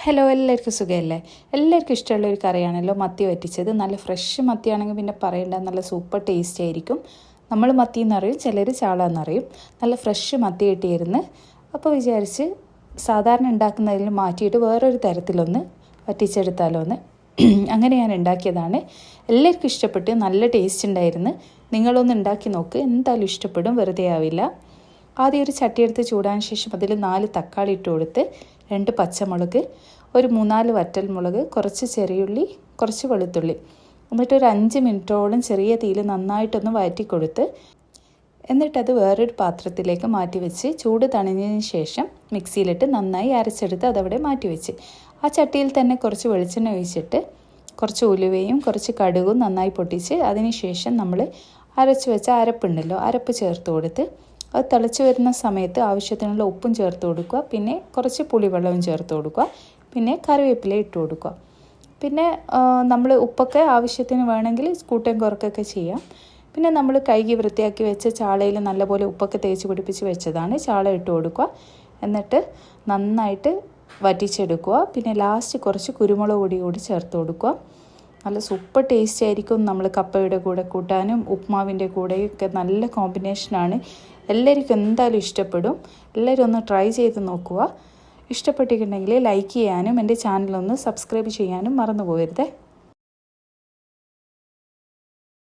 Hello, എല്ലാവർക്കും സുഖമല്ലേ? എല്ലാവർക്കും ഇഷ്ടമുള്ള ഒരു കറിയാണല്ലോ മത്തി വറ്റിച്ചത്. നല്ല ഫ്രഷ് മത്തിയാണെങ്കിൽ പിന്നെ പറയണ്ട, നല്ല സൂപ്പർ ടേസ്റ്റ് ആയിരിക്കും. നമ്മൾ മത്തി എന്നറിയും, ചിലർ ചാള എന്നറിയും. നല്ല ഫ്രഷ് മത്തി കിട്ടിയിരുന്നു. അപ്പോൾ വിചാരിച്ച് സാധാരണ ഉണ്ടാക്കുന്നതിൽ മാറ്റിയിട്ട് വേറൊരു തരത്തിലൊന്ന് വറ്റിച്ചെടുത്താലോ എന്ന്. അങ്ങനെ ഞാൻ ഉണ്ടാക്കിയതാണ്. എല്ലാവർക്കും ഇഷ്ടപ്പെട്ട് നല്ല ടേസ്റ്റ് ഉണ്ടായിരുന്നു. നിങ്ങളൊന്ന് ഉണ്ടാക്കി നോക്ക്, എന്തായാലും ഇഷ്ടപ്പെടും, വെറുതെ ആവില്ല. ആദ്യം ഒരു ചട്ടിയെടുത്ത് ചൂടാൻ ശേഷം അതിൽ 4 തക്കാളി ഇട്ട് കൊടുത്ത് 2 പച്ചമുളക്, ഒരു 3-4 വറ്റൽമുളക്, കുറച്ച് ചെറിയുള്ളി, കുറച്ച് വെളുത്തുള്ളി, എന്നിട്ടൊരു 5 മിനിറ്റോളം ചെറിയ തീയിൽ നന്നായിട്ടൊന്ന് വഴറ്റി കൊടുത്ത് എന്നിട്ടത് വേറൊരു പാത്രത്തിലേക്ക് മാറ്റി വെച്ച് ചൂട് തണിഞ്ഞതിന് ശേഷം മിക്സിയിലിട്ട് നന്നായി അരച്ചെടുത്ത് അതവിടെ മാറ്റി വെച്ച് ആ ചട്ടിയിൽ തന്നെ കുറച്ച് വെളിച്ചെണ്ണ ഒഴിച്ചിട്ട് കുറച്ച് ഉലുവയും കുറച്ച് കടുകും നന്നായി പൊട്ടിച്ച് അതിന് ശേഷം നമ്മൾ അരച്ച് വെച്ച അരപ്പുണ്ടല്ലോ, അരപ്പ് ചേർത്ത് കൊടുത്ത് അത് തിളച്ച് വരുന്ന സമയത്ത് ആവശ്യത്തിനുള്ള ഉപ്പും ചേർത്ത് കൊടുക്കുക. പിന്നെ കുറച്ച് പുളിവെള്ളവും ചേർത്ത് കൊടുക്കുക. പിന്നെ കറിവേപ്പില ഇട്ട് കൊടുക്കുക. പിന്നെ നമ്മൾ ഉപ്പൊക്കെ ആവശ്യത്തിന് വേണമെങ്കിൽ കൂട്ടം കുറക്കൊക്കെ ചെയ്യാം. പിന്നെ നമ്മൾ കഴുകി വൃത്തിയാക്കി വെച്ച ചാളയിൽ നല്ലപോലെ ഉപ്പൊക്കെ തേച്ച് പിടിപ്പിച്ച് വെച്ചതാണ്. ചാള ഇട്ട് കൊടുക്കുക. എന്നിട്ട് നന്നായിട്ട് വറ്റിച്ചെടുക്കുക. പിന്നെ ലാസ്റ്റ് കുറച്ച് കുരുമുളക് പൊടി കൂടി ചേർത്ത് കൊടുക്കുക. നല്ല സൂപ്പർ ടേസ്റ്റ് ആയിരിക്കും. നമ്മൾ കപ്പയുടെ കൂടെ കൂട്ടാനും ഉപ്മാവിൻ്റെ കൂടെയൊക്കെ നല്ല കോമ്പിനേഷനാണ്. എല്ലാവർക്കും എന്തായാലും ഇഷ്ടപ്പെടും. എല്ലാവരും ഒന്ന് ട്രൈ ചെയ്ത് നോക്കുക. ഇഷ്ടപ്പെട്ടിട്ടുണ്ടെങ്കിൽ ലൈക്ക് ചെയ്യാനും എൻ്റെ ചാനലൊന്ന് സബ്സ്ക്രൈബ് ചെയ്യാനും മറന്നു പോകരുതേ.